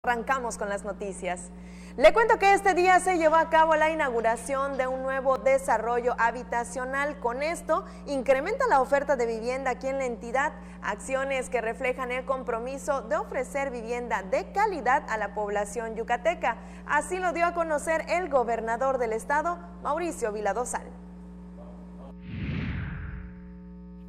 Arrancamos con las noticias. Le cuento que este día se llevó a cabo la inauguración de un nuevo desarrollo habitacional. Con esto, incrementa la oferta de vivienda aquí en la entidad, acciones que reflejan el compromiso de ofrecer vivienda de calidad a la población yucateca. Así lo dio a conocer el gobernador del estado, Mauricio Vila Dosal.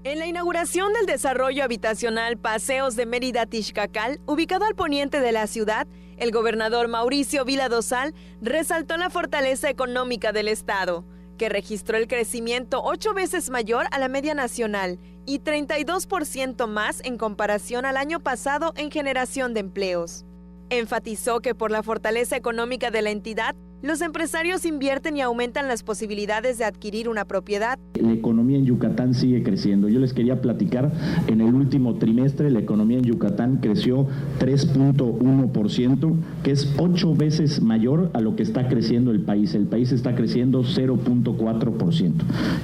En la inauguración del desarrollo habitacional Paseos de Mérida Tixcacal, ubicado al poniente de la ciudad, el gobernador Mauricio Vila Dosal resaltó la fortaleza económica del estado, que registró el crecimiento 8 veces mayor a la media nacional y 32% más en comparación al año pasado en generación de empleos. Enfatizó que por la fortaleza económica de la entidad, los empresarios invierten y aumentan las posibilidades de adquirir una propiedad. La economía en Yucatán sigue creciendo. Yo les quería platicar, en el último trimestre la economía en Yucatán creció 3.1%, que es 8 veces mayor a lo que está creciendo el país. El país está creciendo 0.4%.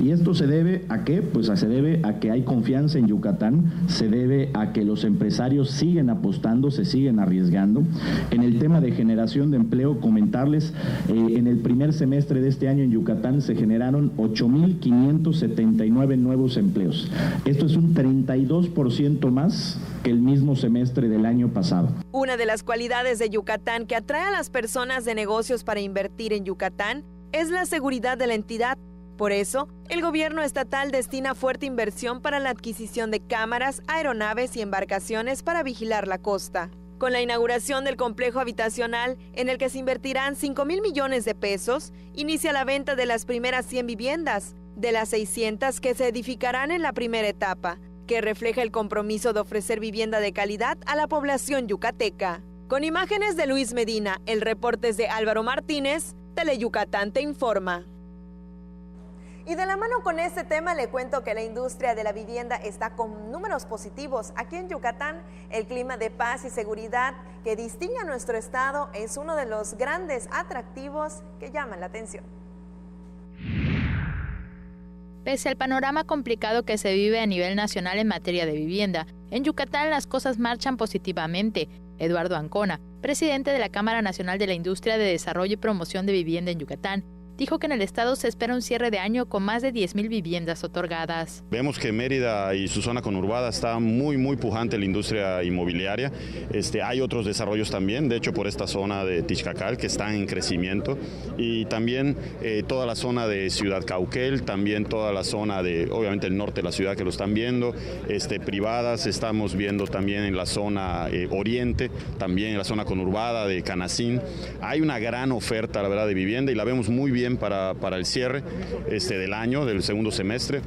¿Y esto se debe a qué? Pues se debe a que hay confianza en Yucatán, se debe a que los empresarios siguen apostando, se siguen arriesgando. En el tema de generación de empleo, comentarles, en el primer semestre de este año en Yucatán se generaron 8.579 nuevos empleos. Esto es un 32% más que el mismo semestre del año pasado. Una de las cualidades de Yucatán que atrae a las personas de negocios para invertir en Yucatán es la seguridad de la entidad. Por eso, el gobierno estatal destina fuerte inversión para la adquisición de cámaras, aeronaves y embarcaciones para vigilar la costa. Con la inauguración del complejo habitacional, en el que se invertirán 5,000 millones de pesos, inicia la venta de las primeras 100 viviendas, de las 600 que se edificarán en la primera etapa, que refleja el compromiso de ofrecer vivienda de calidad a la población yucateca. Con imágenes de Luis Medina, el reporte es de Álvaro Martínez, Teleyucatán te informa. Y de la mano con este tema le cuento que la industria de la vivienda está con números positivos. Aquí en Yucatán, el clima de paz y seguridad que distingue a nuestro estado es uno de los grandes atractivos que llaman la atención. Pese al panorama complicado que se vive a nivel nacional en materia de vivienda, en Yucatán las cosas marchan positivamente. Eduardo Ancona, presidente de la Cámara Nacional de la Industria de Desarrollo y Promoción de Vivienda en Yucatán, dijo que en el estado se espera un cierre de año con más de 10,000 viviendas otorgadas. Vemos que Mérida y su zona conurbada está muy pujante la industria inmobiliaria. Hay otros desarrollos también, de hecho por esta zona de Tixcacal que están en crecimiento, y también toda la zona de Ciudad Cauquel, también toda la zona de, obviamente el norte de la ciudad que lo están viendo, privadas, estamos viendo también en la zona oriente, también en la zona conurbada de Canacín. Hay una gran oferta, la verdad, de vivienda y la vemos muy bien para el cierre del año, del segundo semestre,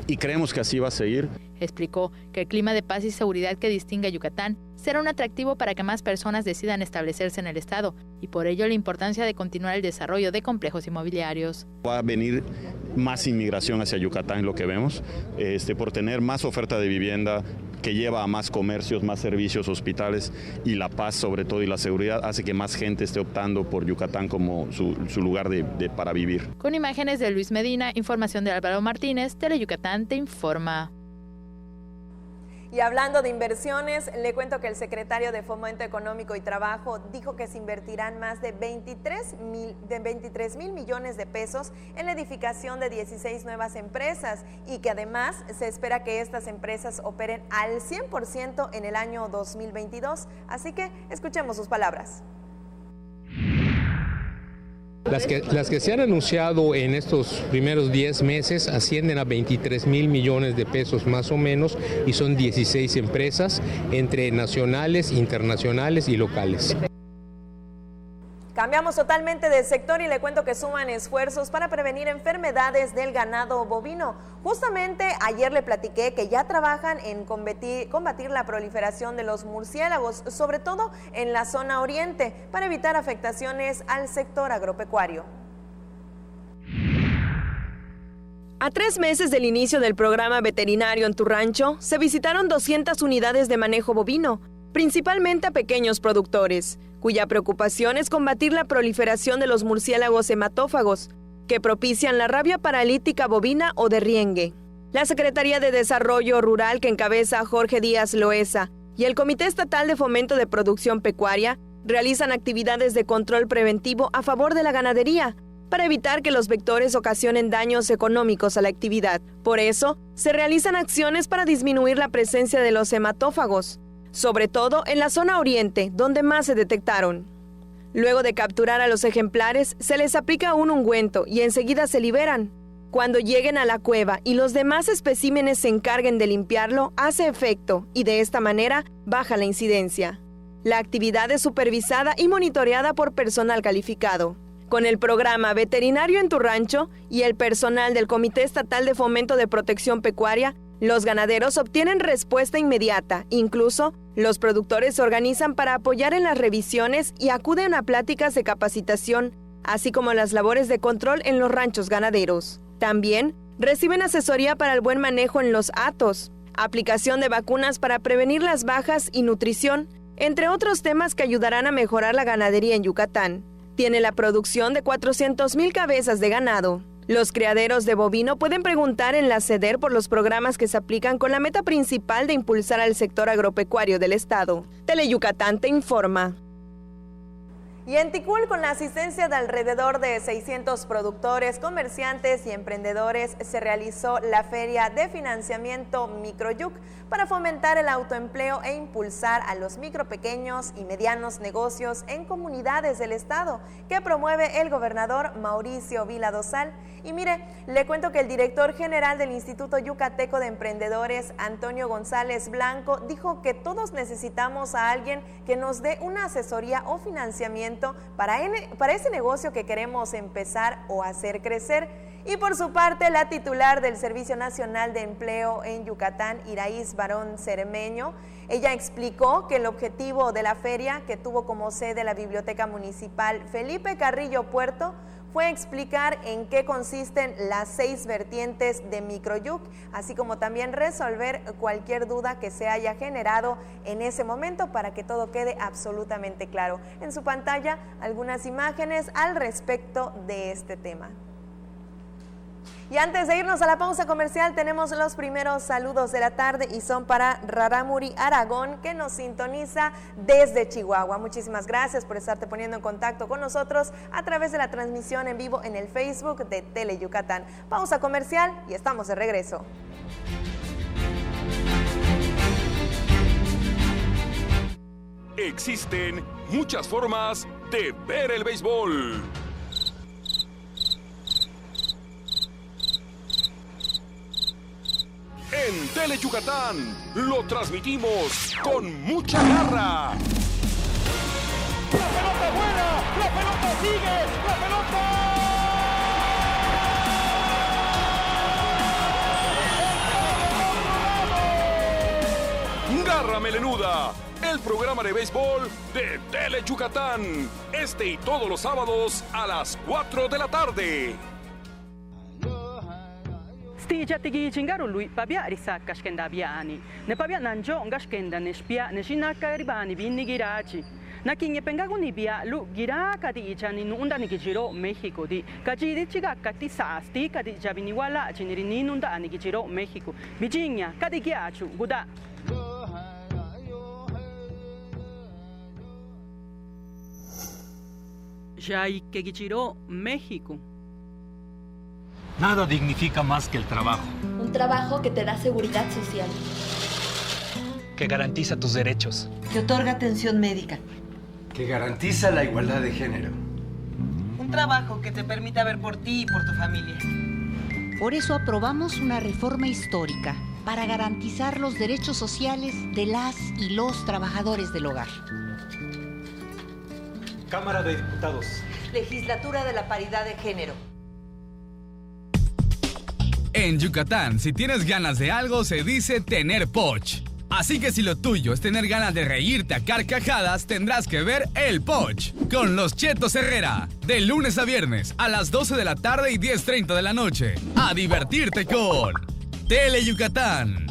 y creemos que así va a seguir. Explicó que el clima de paz y seguridad que distingue a Yucatán será un atractivo para que más personas decidan establecerse en el estado, y por ello la importancia de continuar el desarrollo de complejos inmobiliarios. Va a venir más inmigración hacia Yucatán, lo que vemos, por tener más oferta de vivienda que lleva a más comercios, más servicios, hospitales, y la paz sobre todo y la seguridad hace que más gente esté optando por Yucatán como su lugar para vivir. Con imágenes de Luis Medina, información de Álvaro Martínez, Teleyucatán te informa. Y hablando de inversiones, le cuento que el secretario de Fomento Económico y Trabajo dijo que se invertirán más de 23,000 millones de pesos en la edificación de 16 nuevas empresas y que además se espera que estas empresas operen al 100% en el año 2022. Así que escuchemos sus palabras. Las que se han anunciado en estos primeros 10 meses ascienden a 23,000 millones de pesos más o menos, y son 16 empresas entre nacionales, internacionales y locales. Cambiamos totalmente de sector y le cuento que suman esfuerzos para prevenir enfermedades del ganado bovino. Justamente ayer le platiqué que ya trabajan en combatir la proliferación de los murciélagos, sobre todo en la zona oriente, para evitar afectaciones al sector agropecuario. A 3 meses del inicio del programa veterinario en tu rancho, se visitaron 200 unidades de manejo bovino, principalmente a pequeños productores, cuya preocupación es combatir la proliferación de los murciélagos hematófagos, que propician la rabia paralítica bovina o de riengue. La Secretaría de Desarrollo Rural, que encabeza Jorge Díaz Loesa, y el Comité Estatal de Fomento de Producción Pecuaria, realizan actividades de control preventivo a favor de la ganadería, para evitar que los vectores ocasionen daños económicos a la actividad. Por eso, se realizan acciones para disminuir la presencia de los hematófagos, sobre todo en la zona oriente, donde más se detectaron. Luego de capturar a los ejemplares, se les aplica un ungüento y enseguida se liberan. Cuando lleguen a la cueva y los demás especímenes se encarguen de limpiarlo, hace efecto y de esta manera baja la incidencia. La actividad es supervisada y monitoreada por personal calificado. Con el programa Veterinario en tu Rancho y el personal del Comité Estatal de Fomento de Protección Pecuaria, los ganaderos obtienen respuesta inmediata. Incluso, los productores se organizan para apoyar en las revisiones y acuden a pláticas de capacitación, así como las labores de control en los ranchos ganaderos. También reciben asesoría para el buen manejo en los hatos, aplicación de vacunas para prevenir las bajas y nutrición, entre otros temas que ayudarán a mejorar la ganadería en Yucatán. Tiene la producción de 400,000 cabezas de ganado. Los criaderos de bovino pueden preguntar en la SEDER por los programas que se aplican con la meta principal de impulsar al sector agropecuario del estado. Teleyucatán te informa. Y en Ticul, con la asistencia de alrededor de 600 productores, comerciantes y emprendedores, se realizó la Feria de Financiamiento Microyuc para fomentar el autoempleo e impulsar a los micro, pequeños y medianos negocios en comunidades del estado, que promueve el gobernador Mauricio Vila Dosal. Y mire, le cuento que el director general del Instituto Yucateco de Emprendedores, Antonio González Blanco, dijo que todos necesitamos a alguien que nos dé una asesoría o financiamiento para ese negocio que queremos empezar o hacer crecer. Y por su parte, la titular del Servicio Nacional de Empleo en Yucatán, Iraíz Barón Cermeño, ella explicó que el objetivo de la feria, que tuvo como sede la Biblioteca Municipal Felipe Carrillo Puerto, fue explicar en qué consisten las 6 vertientes de Microyuc, así como también resolver cualquier duda que se haya generado en ese momento para que todo quede absolutamente claro. En su pantalla, algunas imágenes al respecto de este tema. Y antes de irnos a la pausa comercial, tenemos los primeros saludos de la tarde y son para Raramuri Aragón, que nos sintoniza desde Chihuahua. Muchísimas gracias por estarte poniendo en contacto con nosotros a través de la transmisión en vivo en el Facebook de Teleyucatán. Pausa comercial y estamos de regreso. Existen muchas formas de ver el béisbol. En Teleyucatán lo transmitimos con mucha garra. ¡La pelota vuela! ¡La pelota sigue! ¡La pelota! ¡Garra Melenuda! El programa de béisbol de Teleyucatán. Este y todos los sábados a las 4 de la tarde. Stija tigi chingaru lui pabia risa kashkenda biani. Ne pabia nanjo ngashkenda nespia neshinaka ribani binni girachi. Nakinye pengaguni bia lu gira kati ichani nunda nikijiro México di. Kajiri chiga kati sasti kati jabiniwala chinirini nunda nikijiro México. Virginia kati giachu guda. Jai Kegichiro, México. Nada dignifica más que el trabajo. Un trabajo que te da seguridad social. Que garantiza tus derechos. Que otorga atención médica. Que garantiza la igualdad de género. Un trabajo que te permita ver por ti y por tu familia. Por eso aprobamos una reforma histórica para garantizar los derechos sociales de las y los trabajadores del hogar. Cámara de Diputados. Legislatura de la Paridad de Género. En Yucatán, si tienes ganas de algo, se dice tener poch. Así que si lo tuyo es tener ganas de reírte a carcajadas, tendrás que ver El Poch con los Chetos Herrera. De lunes a viernes a las 12 de la tarde y 10:30 de la noche. A divertirte con Teleyucatán.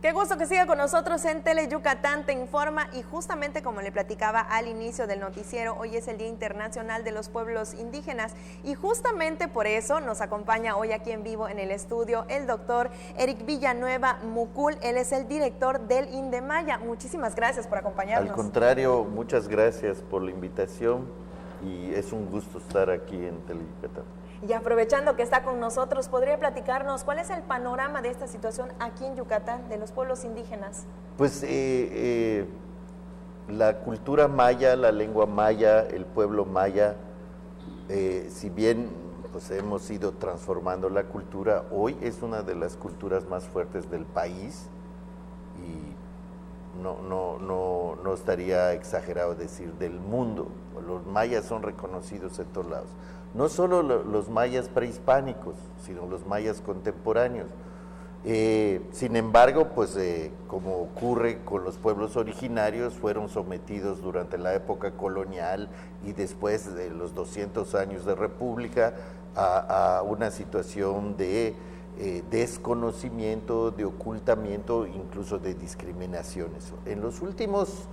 Qué gusto que siga con nosotros en Tele Yucatán Te Informa, y justamente como le platicaba al inicio del noticiero, hoy es el Día Internacional de los Pueblos Indígenas y justamente por eso nos acompaña hoy aquí en vivo en el estudio el doctor Eric Villanueva Mucul. Él es el director del INDEMAYA. Muchísimas gracias por acompañarnos. Al contrario, muchas gracias por la invitación y es un gusto estar aquí en Tele Yucatán. Y aprovechando que está con nosotros, ¿podría platicarnos cuál es el panorama de esta situación aquí en Yucatán, de los pueblos indígenas? Pues la cultura maya, la lengua maya, el pueblo maya, si bien pues hemos ido transformando la cultura, hoy es una de las culturas más fuertes del país y no estaría exagerado decir del mundo. Los mayas son reconocidos en todos lados. No solo los mayas prehispánicos, sino los mayas contemporáneos. Sin embargo, pues como ocurre con los pueblos originarios, fueron sometidos durante la época colonial y después de los 200 años de república a una situación de desconocimiento, de ocultamiento, incluso de discriminaciones. En los últimos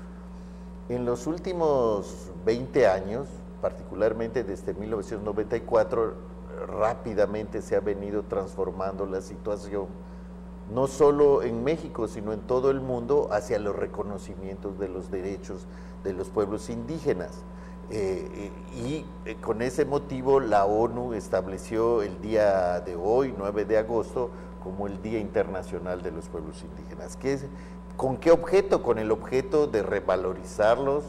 20 años, particularmente desde 1994, rápidamente se ha venido transformando la situación, no solo en México, sino en todo el mundo, hacia los reconocimientos de los derechos de los pueblos indígenas. Y con ese motivo la ONU estableció el día de hoy, 9 de agosto, como el Día Internacional de los Pueblos Indígenas. ¿Con qué objeto? Con el objeto de revalorizarlos,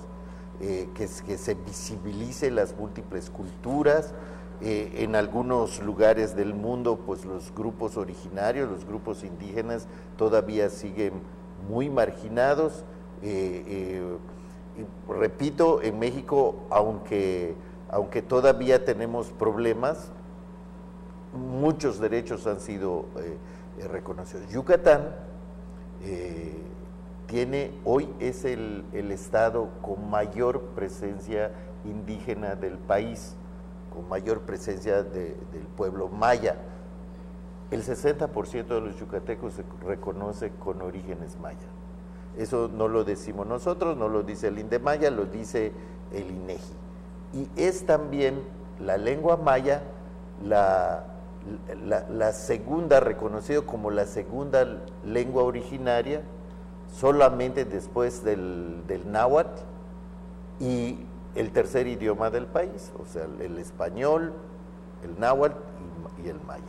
que se visibilice las múltiples culturas. En algunos lugares del mundo, pues los grupos originarios, los grupos indígenas todavía siguen muy marginados. Repito, en México, aunque todavía tenemos problemas, muchos derechos han sido reconocidos. Yucatán hoy es el estado con mayor presencia indígena del país, con mayor presencia del pueblo maya. El 60% de los yucatecos se reconoce con orígenes maya. Eso no lo decimos nosotros, no lo dice el INDEMAYA, lo dice el INEGI. Y es también la lengua maya la segunda, reconocido como la segunda lengua originaria, solamente después del náhuatl, y el tercer idioma del país, o sea, el español, el náhuatl y el maya.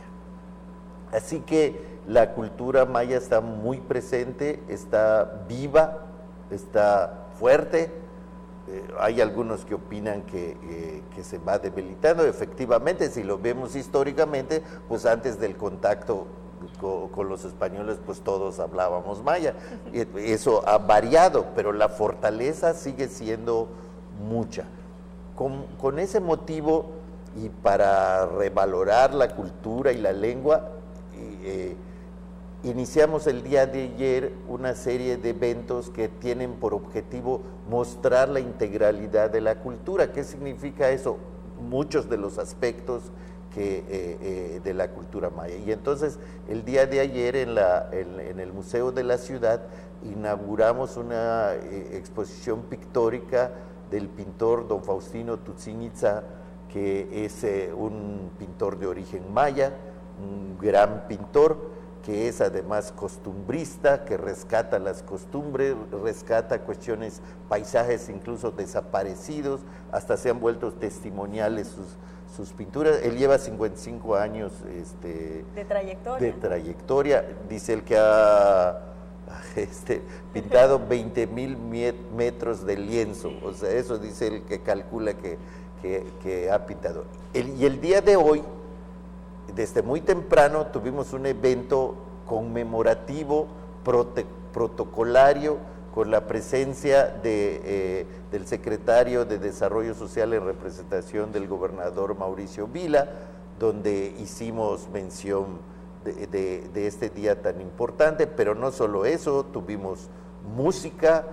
Así que la cultura maya está muy presente, está viva, está fuerte. Hay algunos que opinan que se va debilitando. Efectivamente, si lo vemos históricamente, pues antes del contacto con los españoles, pues todos hablábamos maya. Eso ha variado, pero la fortaleza sigue siendo mucha. Con ese motivo, y para revalorar la cultura y la lengua, iniciamos el día de ayer una serie de eventos que tienen por objetivo mostrar la integralidad de la cultura. ¿Qué significa eso? Muchos de los aspectos de la cultura maya. Y entonces el día de ayer en el Museo de la Ciudad inauguramos una exposición pictórica del pintor don Faustino Tutsinitza, que es un pintor de origen maya, un gran pintor, que es además costumbrista, que rescata las costumbres, rescata cuestiones, paisajes incluso desaparecidos, hasta se han vuelto testimoniales sus pinturas. Él lleva 55 años de trayectoria. Dice él que ha pintado 20,000 metros de lienzo, o sea, eso dice él, que calcula que ha pintado. Y el día de hoy, desde muy temprano, tuvimos un evento conmemorativo, protocolario, con la presencia del secretario de Desarrollo Social en representación del gobernador Mauricio Vila, donde hicimos mención de este día tan importante. Pero no solo eso, tuvimos música,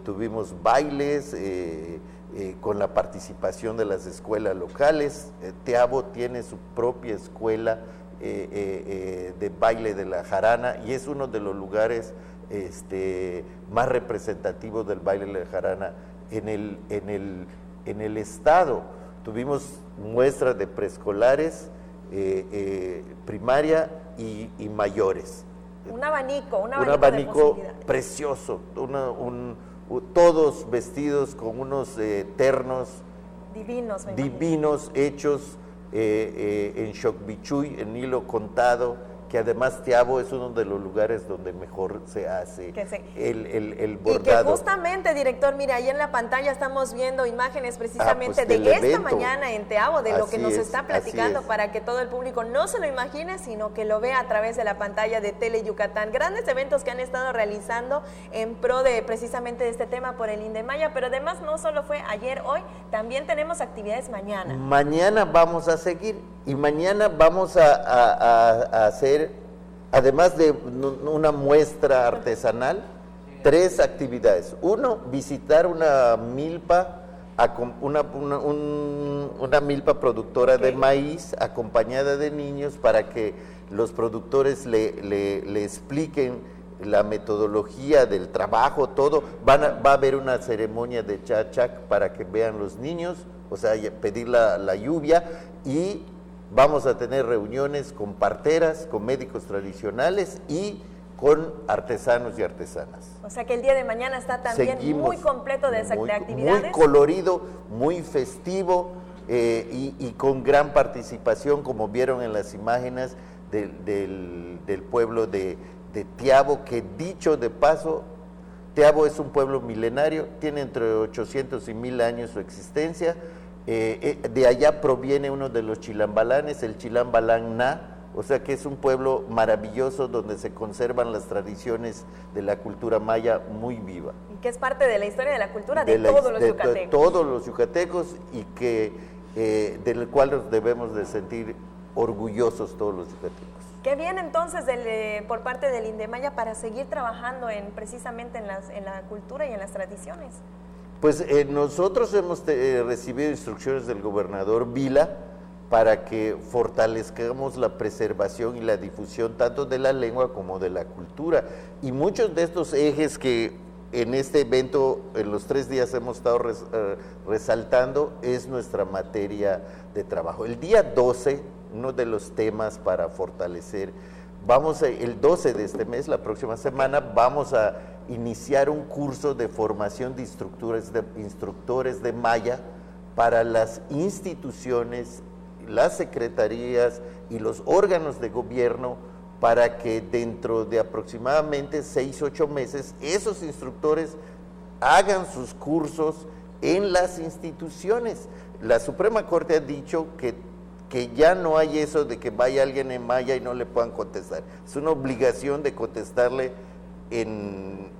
tuvimos bailes, con la participación de las escuelas locales. Teabo tiene su propia escuela de baile de la jarana, y es uno de los lugares más representativos del baile de la jarana en el estado. Tuvimos muestras de preescolares, primaria y mayores. Un abanico precioso, todos vestidos con unos ternos divinos hechos en Xocbichuy, en hilo contado, que además Tiabo es uno de los lugares donde mejor se hace el bordado. Y que justamente, director, mire, ahí en la pantalla estamos viendo imágenes precisamente de esta mañana en Tiabo, de lo que nos está platicando, para que todo el público no se lo imagine, sino que lo vea a través de la pantalla de Tele Yucatán. Grandes eventos que han estado realizando en pro de precisamente de este tema por el Indemaya, pero además no solo fue ayer, hoy, también tenemos actividades mañana. Mañana vamos a seguir, y mañana vamos a hacer, además de una muestra artesanal, 3 actividades. 1, visitar una milpa, una milpa productora de maíz, acompañada de niños, para que los productores le expliquen la metodología del trabajo, todo. Va a haber una ceremonia de chachac para que vean los niños, o sea, pedir la lluvia, y vamos a tener reuniones con parteras, con médicos tradicionales y con artesanos y artesanas. O sea que el día de mañana está también muy completo de actividades. Muy colorido, muy festivo, y con gran participación, como vieron en las imágenes del pueblo de Tiabo, que dicho de paso, Tiabo es un pueblo milenario, tiene entre 800 y 1000 años su existencia. De allá proviene uno de los chilambalanes, el chilambalán Na, o sea que es un pueblo maravilloso donde se conservan las tradiciones de la cultura maya muy viva. Y que es parte de la historia de la cultura de todos los yucatecos. De todos los yucatecos, y que del cual nos debemos de sentir orgullosos todos los yucatecos. ¿Qué viene entonces por parte del Indemaya para seguir trabajando precisamente en la cultura y en las tradiciones? Pues nosotros hemos recibido instrucciones del gobernador Vila para que fortalezcamos la preservación y la difusión tanto de la lengua como de la cultura. Y muchos de estos ejes que en este evento, en los 3 días hemos estado resaltando, es nuestra materia de trabajo. El día 12, uno de los temas para fortalecer, el 12 de este mes, la próxima semana, vamos a iniciar un curso de formación de instructores de maya para las instituciones, las secretarías y los órganos de gobierno, para que dentro de aproximadamente 6-8 meses esos instructores hagan sus cursos en las instituciones. La Suprema Corte ha dicho que ya no hay eso de que vaya alguien en maya y no le puedan contestar. Es una obligación de contestarle en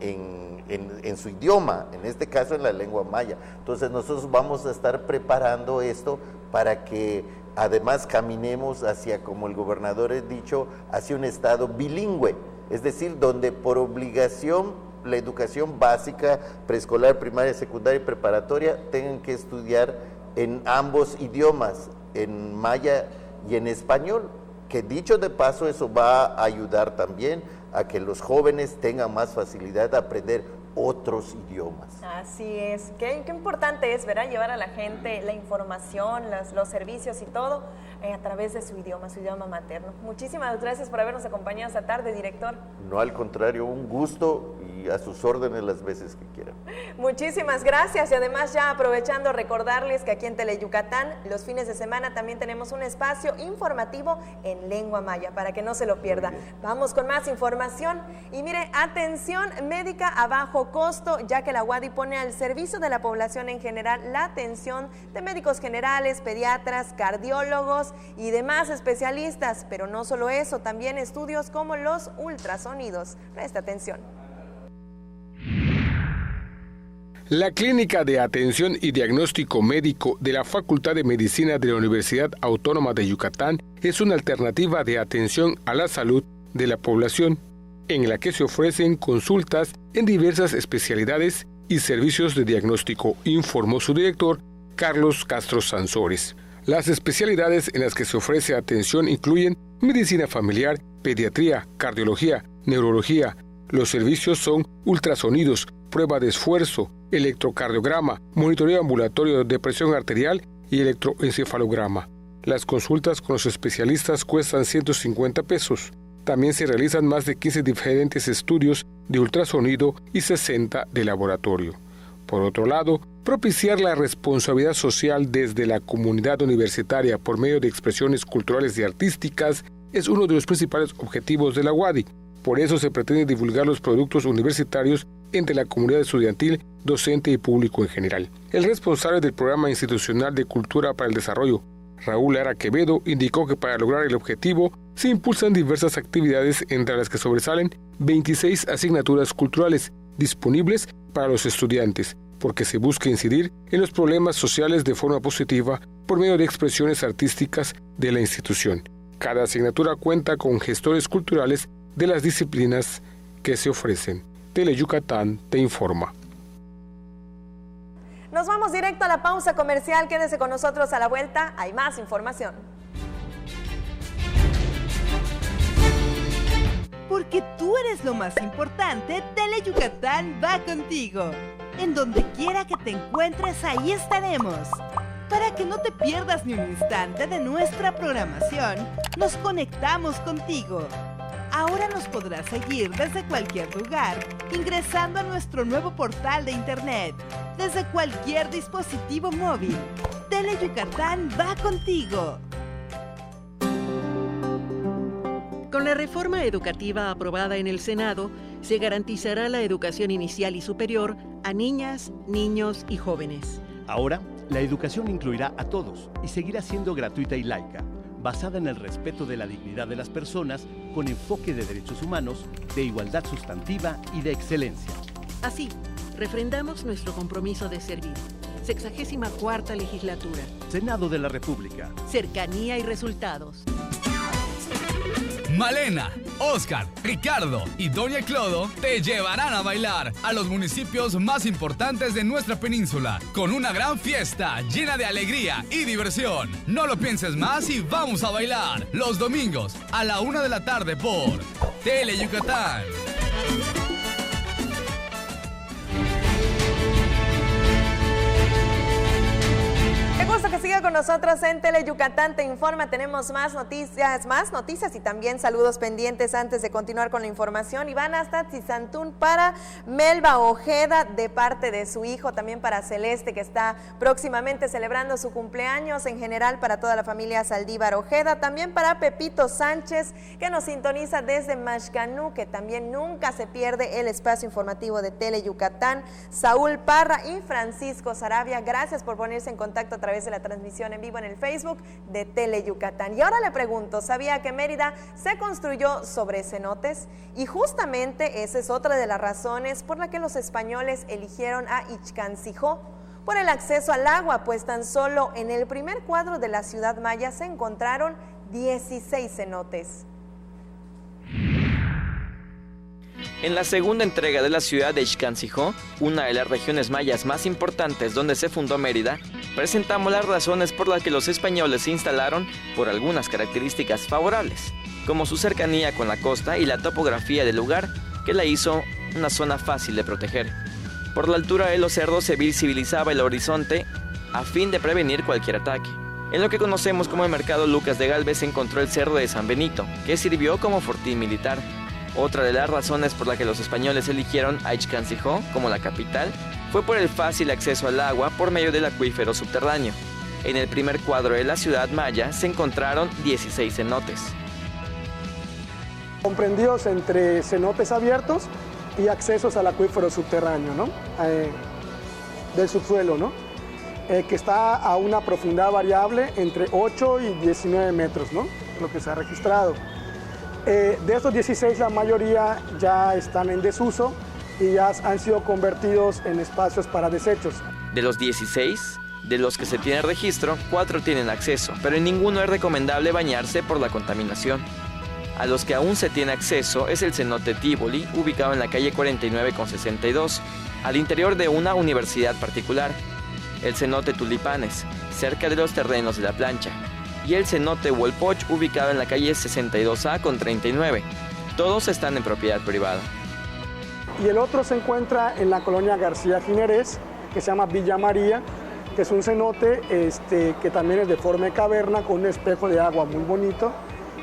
su idioma, en este caso en la lengua maya. Entonces nosotros vamos a estar preparando esto para que además caminemos hacia, como el gobernador ha dicho, hacia un estado bilingüe, es decir, donde por obligación la educación básica, preescolar, primaria, secundaria y preparatoria tengan que estudiar en ambos idiomas, en maya y en español, que dicho de paso eso va a ayudar también a que los jóvenes tengan más facilidad de aprender otros idiomas. Así es, qué importante es, ¿verdad?, llevar a la gente la información, los servicios y todo a través de su idioma materno. Muchísimas gracias por habernos acompañado esta tarde, director. No, al contrario, un gusto y a sus órdenes las veces que quieran. Muchísimas gracias, y además ya aprovechando recordarles que aquí en Teleyucatán los fines de semana también tenemos un espacio informativo en lengua maya para que no se lo pierda. Vamos con más información y mire, atención médica a bajo costo, ya que la UADY pone al servicio de la población en general la atención de médicos generales, pediatras, cardiólogos y demás especialistas, pero no solo eso, también estudios como los ultrasonidos. Presta atención. La Clínica de Atención y Diagnóstico Médico de la Facultad de Medicina de la Universidad Autónoma de Yucatán es una alternativa de atención a la salud de la población, en la que se ofrecen consultas en diversas especialidades y servicios de diagnóstico, informó su director, Carlos Castro Sansores. Las especialidades en las que se ofrece atención incluyen medicina familiar, pediatría, cardiología, neurología. Los servicios son ultrasonidos, prueba de esfuerzo, electrocardiograma, monitoreo ambulatorio de presión arterial y electroencefalograma. Las consultas con los especialistas cuestan 150 pesos. También se realizan más de 15 diferentes estudios de ultrasonido y 60 de laboratorio. Por otro lado, propiciar la responsabilidad social desde la comunidad universitaria por medio de expresiones culturales y artísticas es uno de los principales objetivos de la UADY. Por eso se pretende divulgar los productos universitarios entre la comunidad estudiantil, docente y público en general. El responsable del Programa Institucional de Cultura para el Desarrollo, Raúl Lara Quevedo, indicó que para lograr el objetivo se impulsan diversas actividades entre las que sobresalen 26 asignaturas culturales disponibles para los estudiantes, porque se busca incidir en los problemas sociales de forma positiva por medio de expresiones artísticas de la institución. Cada asignatura cuenta con gestores culturales de las disciplinas que se ofrecen. Teleyucatán te informa. Nos vamos directo a la pausa comercial. Quédese con nosotros a la vuelta. Hay más información. Porque tú eres lo más importante, Teleyucatán va contigo. En donde quiera que te encuentres, ahí estaremos. Para que no te pierdas ni un instante de nuestra programación, nos conectamos contigo. Ahora nos podrás seguir desde cualquier lugar, ingresando a nuestro nuevo portal de internet, desde cualquier dispositivo móvil. Teleyucatán va contigo. Con la reforma educativa aprobada en el Senado, se garantizará la educación inicial y superior a niñas, niños y jóvenes. Ahora, la educación incluirá a todos y seguirá siendo gratuita y laica, basada en el respeto de la dignidad de las personas, con enfoque de derechos humanos, de igualdad sustantiva y de excelencia. Así, refrendamos nuestro compromiso de servir. 64ª legislatura. Senado de la República. Cercanía y resultados. Malena, Oscar, Ricardo y Doña Clodo te llevarán a bailar a los municipios más importantes de nuestra península con una gran fiesta llena de alegría y diversión. No lo pienses más y vamos a bailar los domingos a la 1 de la tarde por Teleyucatán. Qué gusto que siga con nosotros en Teleyucatán te informa. Tenemos más noticias y también saludos pendientes antes de continuar con la información. Y van hasta Tzizantún para Melba Ojeda de parte de su hijo, también para Celeste que está próximamente celebrando su cumpleaños, en general para toda la familia Saldívar Ojeda, también para Pepito Sánchez que nos sintoniza desde Maxcanú, que también nunca se pierde el espacio informativo de Teleyucatán, Saúl Parra y Francisco Sarabia. Gracias por ponerse en contacto a través de la transmisión en vivo en el Facebook de Teleyucatán. Y ahora le pregunto, ¿sabía que Mérida se construyó sobre cenotes? Y justamente esa es otra de las razones por la que los españoles eligieron a Ixcancijó, por el acceso al agua, pues tan solo en el primer cuadro de la ciudad maya se encontraron 16 cenotes. En la segunda entrega de la ciudad de Ixcancijó, una de las regiones mayas más importantes donde se fundó Mérida, presentamos las razones por las que los españoles se instalaron por algunas características favorables, como su cercanía con la costa y la topografía del lugar que la hizo una zona fácil de proteger. Por la altura de los cerros se visibilizaba el horizonte a fin de prevenir cualquier ataque. En lo que conocemos como el Mercado Lucas de Gálvez se encontró el Cerro de San Benito, que sirvió como fortín militar. Otra de las razones por las que los españoles eligieron a Ixcancijó como la capital fue por el fácil acceso al agua por medio del acuífero subterráneo. En el primer cuadro de la ciudad maya se encontraron 16 cenotes. Comprendidos entre cenotes abiertos y accesos al acuífero subterráneo, ¿no? Del subsuelo, ¿no? Que está a una profundidad variable entre 8 y 19 metros, ¿no? Lo que se ha registrado. De estos 16, la mayoría ya están en desuso y ya han sido convertidos en espacios para desechos. De los 16, de los que se tiene registro, 4 tienen acceso, pero en ninguno es recomendable bañarse por la contaminación. A los que aún se tiene acceso es el cenote Tívoli, ubicado en la calle 49 con 62, al interior de una universidad particular. El cenote Tulipanes, cerca de los terrenos de la plancha. y el cenote o el Poch, ubicado en la calle 62A con 39. Todos están en propiedad privada. Y el otro se encuentra en la colonia García Jiménez, que se llama Villa María, que es un cenote que también es de forma de caverna con un espejo de agua muy bonito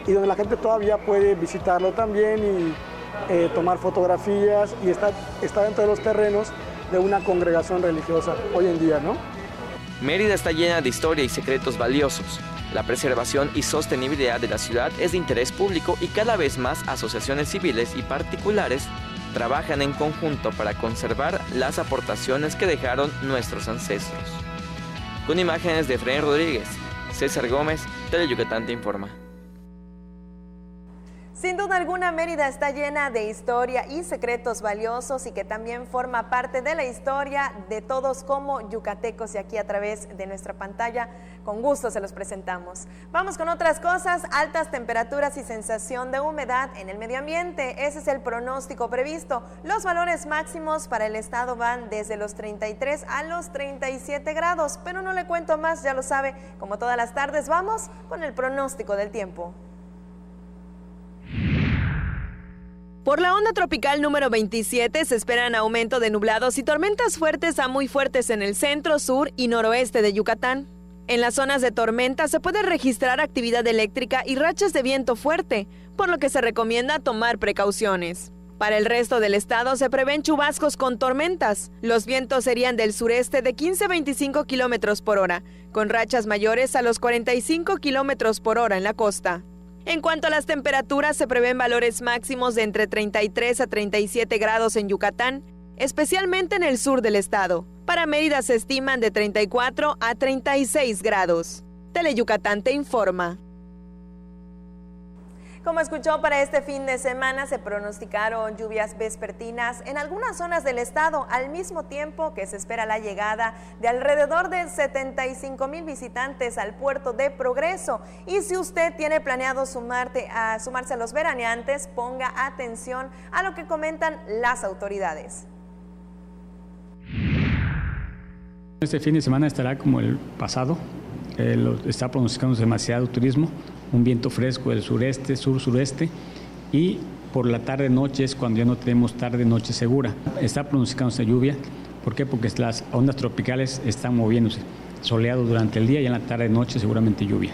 y donde la gente todavía puede visitarlo también y tomar fotografías y está dentro de los terrenos de una congregación religiosa hoy en día, ¿no? Mérida está llena de historia y secretos valiosos. La preservación y sostenibilidad de la ciudad es de interés público y cada vez más asociaciones civiles y particulares trabajan en conjunto para conservar las aportaciones que dejaron nuestros ancestros. Con imágenes de Efraín Rodríguez, César Gómez, Teleyucatán te informa. Sin duda alguna, Mérida está llena de historia y secretos valiosos y que también forma parte de la historia de todos como yucatecos, y aquí a través de nuestra pantalla con gusto se los presentamos. Vamos con otras cosas. Altas temperaturas y sensación de humedad en el medio ambiente. Ese es el pronóstico previsto. Los valores máximos para el estado van desde los 33 a los 37 grados, pero no le cuento más, ya lo sabe, como todas las tardes vamos con el pronóstico del tiempo. Por la onda tropical número 27 se esperan aumento de nublados y tormentas fuertes a muy fuertes en el centro, sur y noroeste de Yucatán. En las zonas de tormenta se puede registrar actividad eléctrica y rachas de viento fuerte, por lo que se recomienda tomar precauciones. Para el resto del estado se prevén chubascos con tormentas. Los vientos serían del sureste de 15 a 25 kilómetros por hora, con rachas mayores a los 45 kilómetros por hora en la costa. En cuanto a las temperaturas, se prevén valores máximos de entre 33 a 37 grados en Yucatán, especialmente en el sur del estado. Para Mérida se estiman de 34 a 36 grados. Teleyucatán te informa. Como escuchó, para este fin de semana se pronosticaron lluvias vespertinas en algunas zonas del estado, al mismo tiempo que se espera la llegada de alrededor de 75,000 visitantes al puerto de Progreso. Y si usted tiene planeado sumarse a los veraneantes, ponga atención a lo que comentan las autoridades. Este fin de semana estará como el pasado, está pronosticando demasiado turismo, un viento fresco del sureste, sur-sureste, y por la tarde-noche es cuando ya no tenemos tarde-noche segura. Está pronosticándose lluvia. ¿Por qué? Porque las ondas tropicales están moviéndose. Soleado durante el día y en la tarde-noche seguramente lluvia.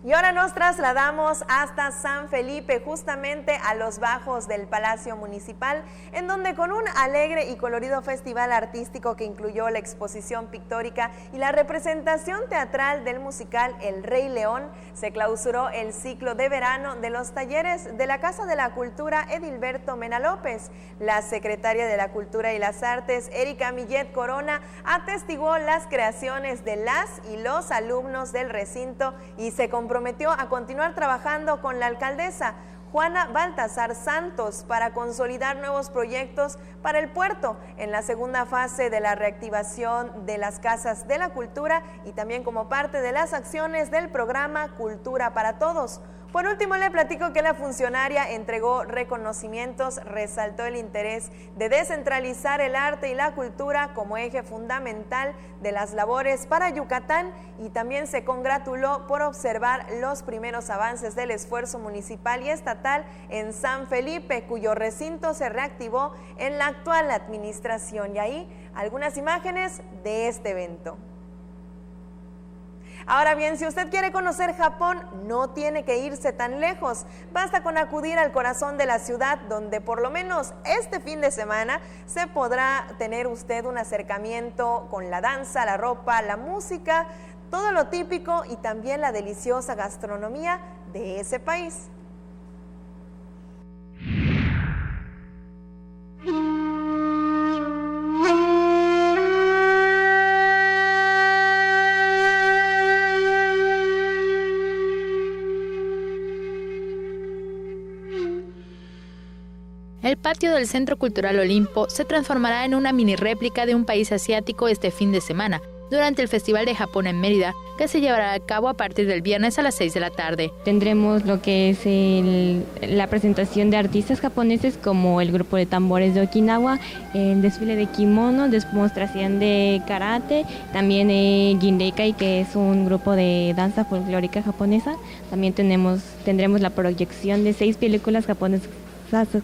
Y ahora nos trasladamos hasta San Felipe, justamente a los bajos del Palacio Municipal, en donde con un alegre y colorido festival artístico que incluyó la exposición pictórica y la representación teatral del musical El Rey León, se clausuró el ciclo de verano de los talleres de la Casa de la Cultura Edilberto Mena López. La secretaria de la Cultura y las Artes, Erika Millet Corona, atestiguó las creaciones de las y los alumnos del recinto y se comprometió a continuar trabajando con la alcaldesa Juana Baltasar Santos para consolidar nuevos proyectos para el puerto en la segunda fase de la reactivación de las casas de la cultura y también como parte de las acciones del programa Cultura para Todos. Por último, le platico que la funcionaria entregó reconocimientos, resaltó el interés de descentralizar el arte y la cultura como eje fundamental de las labores para Yucatán y también se congratuló por observar los primeros avances del esfuerzo municipal y estatal en San Felipe, cuyo recinto se reactivó en la actual administración. Y ahí algunas imágenes de este evento. Ahora bien, si usted quiere conocer Japón, no tiene que irse tan lejos. Basta con acudir al corazón de la ciudad, donde por lo menos este fin de semana se podrá tener usted un acercamiento con la danza, la ropa, la música, todo lo típico y también la deliciosa gastronomía de ese país. El patio del Centro Cultural Olimpo se transformará en una mini réplica de un país asiático este fin de semana, durante el Festival de Japón en Mérida, que se llevará a cabo a partir del viernes a las 6 de la tarde. Tendremos lo que es la presentación de artistas japoneses como el grupo de tambores de Okinawa, el desfile de kimono, demostración de karate, también Ginreikai, que es un grupo de danza folclórica japonesa. También tendremos la proyección de 6 películas japonesas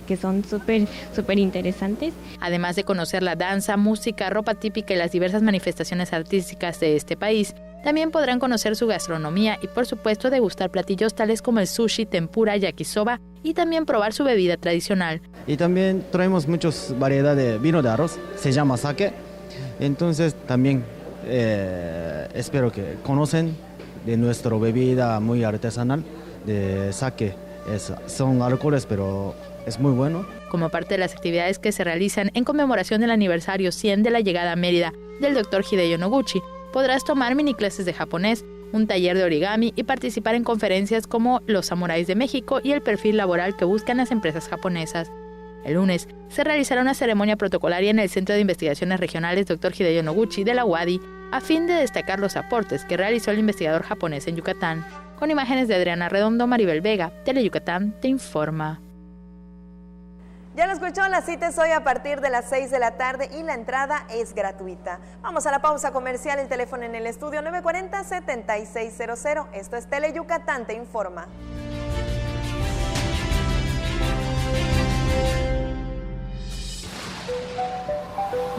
que son súper interesantes. Además de conocer la danza, música, ropa típica y las diversas manifestaciones artísticas de este país, también podrán conocer su gastronomía y, por supuesto, degustar platillos tales como el sushi, tempura, yakisoba y también probar su bebida tradicional. Y también traemos muchas variedades de vino de arroz, se llama sake. Entonces también espero que conocen de nuestra bebida muy artesanal de sake. Son alcoholes, pero es muy bueno. Como parte de las actividades que se realizan en conmemoración del aniversario 100 de la llegada a Mérida del Dr. Hideo Noguchi, podrás tomar mini clases de japonés, un taller de origami y participar en conferencias como Los Samuráis de México y el perfil laboral que buscan las empresas japonesas. El lunes se realizará una ceremonia protocolaria en el Centro de Investigaciones Regionales Dr. Hideo Noguchi de la UADY a fin de destacar los aportes que realizó el investigador japonés en Yucatán. Con imágenes de Adriana Redondo, Maribel Vega, Teleyucatán te informa. Ya lo escuchó, la cita es hoy a partir de las 6 de la tarde y la entrada es gratuita. Vamos a la pausa comercial, el teléfono en el estudio 940-7600. Esto es Teleyucatán te informa.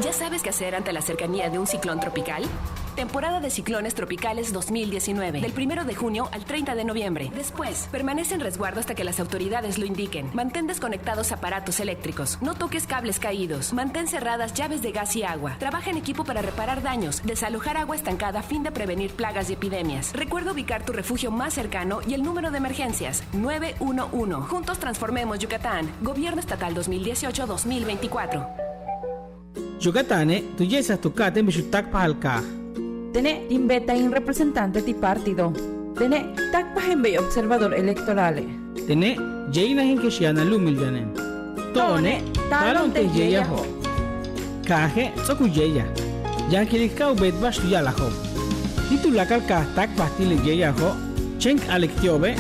¿Ya sabes qué hacer ante la cercanía de un ciclón tropical? Temporada de ciclones tropicales 2019, del 1 de junio al 30 de noviembre. Después, permanece en resguardo hasta que las autoridades lo indiquen. Mantén desconectados aparatos eléctricos. No toques cables caídos. Mantén cerradas llaves de gas y agua. Trabaja en equipo para reparar daños, desalojar agua estancada a fin de prevenir plagas y epidemias. Recuerda ubicar tu refugio más cercano y el número de emergencias, 911. Juntos transformemos Yucatán. Gobierno Estatal 2018-2024. Yucatane, tu yesas tu kate bishutak pahalka. Tene timbeta in representante ti partido. Tene tak pahembe observador electorale. Tene jeina hin keshiana lumil janen. Tone talon te yeya ho. Kaje soku yeya. Yankilikka ubet bash yala ho. Titulakal ka tak pastile yeya ho. Chenk alektiobe.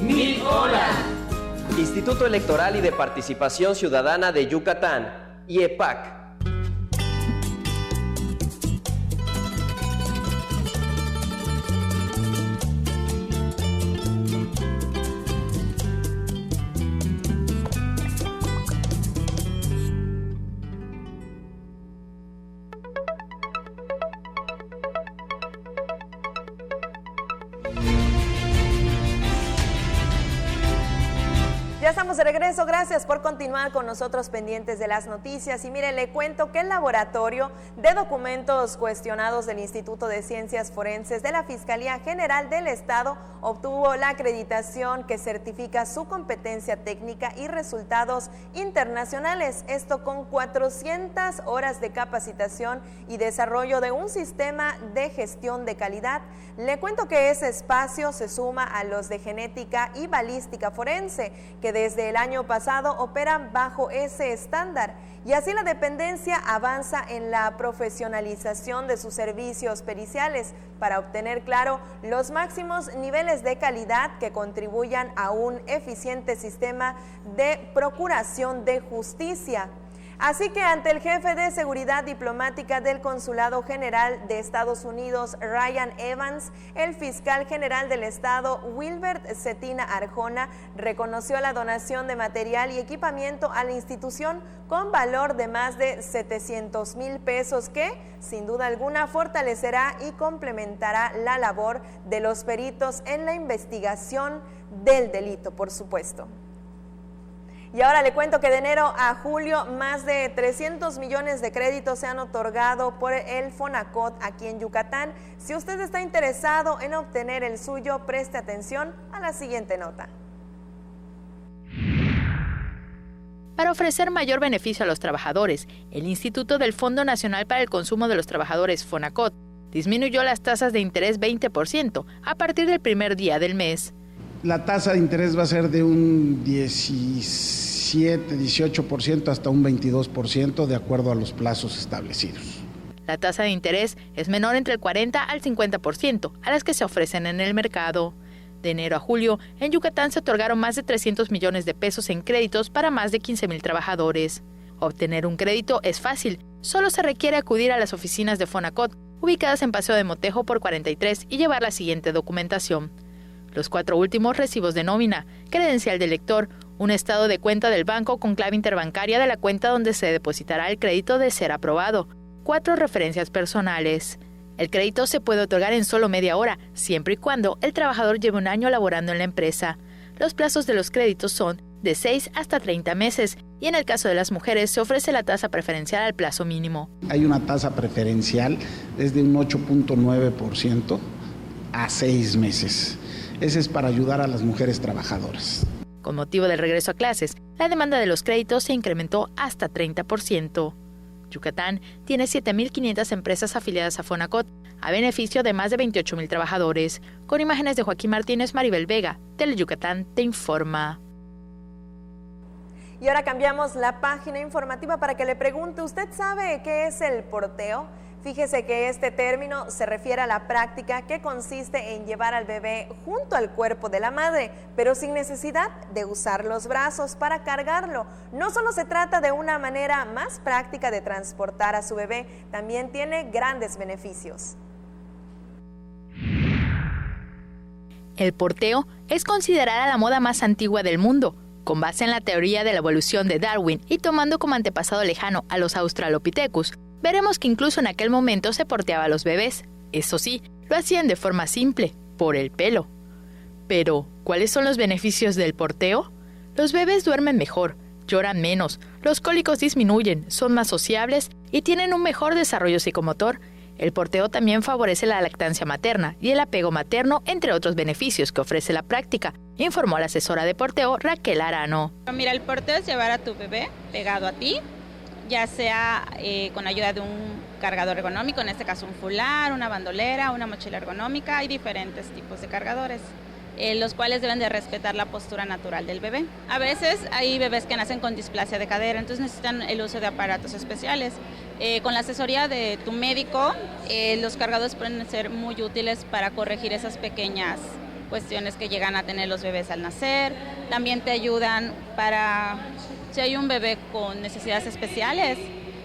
1000 horas. Instituto Electoral y de Participación Ciudadana de Yucatán, IEPAC. Ya estamos de regreso, gracias por continuar con nosotros pendientes de las noticias. Y mire, le cuento que el laboratorio de documentos cuestionados del Instituto de Ciencias Forenses de la Fiscalía General del Estado obtuvo la acreditación que certifica su competencia técnica y resultados internacionales. Esto con 400 horas de capacitación y desarrollo de un sistema de gestión de calidad. Le cuento que ese espacio se suma a los de genética y balística forense, que desde el año pasado operan bajo ese estándar, y así la dependencia avanza en la profesionalización de sus servicios periciales para obtener, claro, los máximos niveles de calidad que contribuyan a un eficiente sistema de procuración de justicia. Así que ante el jefe de seguridad diplomática del Consulado General de Estados Unidos, Ryan Evans, el fiscal general del estado, Wilbert Cetina Arjona, reconoció la donación de material y equipamiento a la institución con valor de más de 700,000 pesos que, sin duda alguna, fortalecerá y complementará la labor de los peritos en la investigación del delito, por supuesto. Y ahora le cuento que de enero a julio más de 300 millones de créditos se han otorgado por el Fonacot aquí en Yucatán. Si usted está interesado en obtener el suyo, preste atención a la siguiente nota. Para ofrecer mayor beneficio a los trabajadores, el Instituto del Fondo Nacional para el Consumo de los Trabajadores, Fonacot, disminuyó las tasas de interés 20% a partir del primer día del mes. La tasa de interés va a ser de un 17-18% hasta un 22% de acuerdo a los plazos establecidos. La tasa de interés es menor entre el 40 al 50% a las que se ofrecen en el mercado. De enero a julio, en Yucatán se otorgaron más de 300 millones de pesos en créditos para más de 15,000 trabajadores. Obtener un crédito es fácil, solo se requiere acudir a las oficinas de Fonacot, ubicadas en Paseo de Motejo por 43, y llevar la siguiente documentación: los 4 últimos recibos de nómina, credencial del lector, un estado de cuenta del banco con clave interbancaria de la cuenta donde se depositará el crédito de ser aprobado, 4 referencias personales. El crédito se puede otorgar en solo media hora, siempre y cuando el trabajador lleve 1 año laborando en la empresa. Los plazos de los créditos son de 6 hasta 30 meses y en el caso de las mujeres se ofrece la tasa preferencial al plazo mínimo. Hay una tasa preferencial desde un 8.9% a 6 meses. Ese es para ayudar a las mujeres trabajadoras. Con motivo del regreso a clases, la demanda de los créditos se incrementó hasta 30%. Yucatán tiene 7.500 empresas afiliadas a Fonacot, a beneficio de más de 28,000 trabajadores. Con imágenes de Joaquín Martínez, Maribel Vega, Teleyucatán te informa. Y ahora cambiamos la página informativa para que le pregunte, ¿usted sabe qué es el porteo? Fíjese que este término se refiere a la práctica que consiste en llevar al bebé junto al cuerpo de la madre, pero sin necesidad de usar los brazos para cargarlo. No solo se trata de una manera más práctica de transportar a su bebé, también tiene grandes beneficios. El porteo es considerada la moda más antigua del mundo. Con base en la teoría de la evolución de Darwin y tomando como antepasado lejano a los Australopithecus, veremos que incluso en aquel momento se porteaba a los bebés. Eso sí, lo hacían de forma simple, por el pelo. Pero, ¿cuáles son los beneficios del porteo? Los bebés duermen mejor, lloran menos, los cólicos disminuyen, son más sociables y tienen un mejor desarrollo psicomotor. El porteo también favorece la lactancia materna y el apego materno, entre otros beneficios que ofrece la práctica, informó la asesora de porteo Raquel Arano. Mira, el porteo es llevar a tu bebé pegado a ti, ya sea con ayuda de un cargador ergonómico, en este caso un fular, una bandolera, una mochila ergonómica. Hay diferentes tipos de cargadores, los cuales deben de respetar la postura natural del bebé. A veces hay bebés que nacen con displasia de cadera, entonces necesitan el uso de aparatos especiales. Con la asesoría de tu médico, los cargadores pueden ser muy útiles para corregir esas pequeñas cuestiones que llegan a tener los bebés al nacer. También te ayudan para, si hay un bebé con necesidades especiales,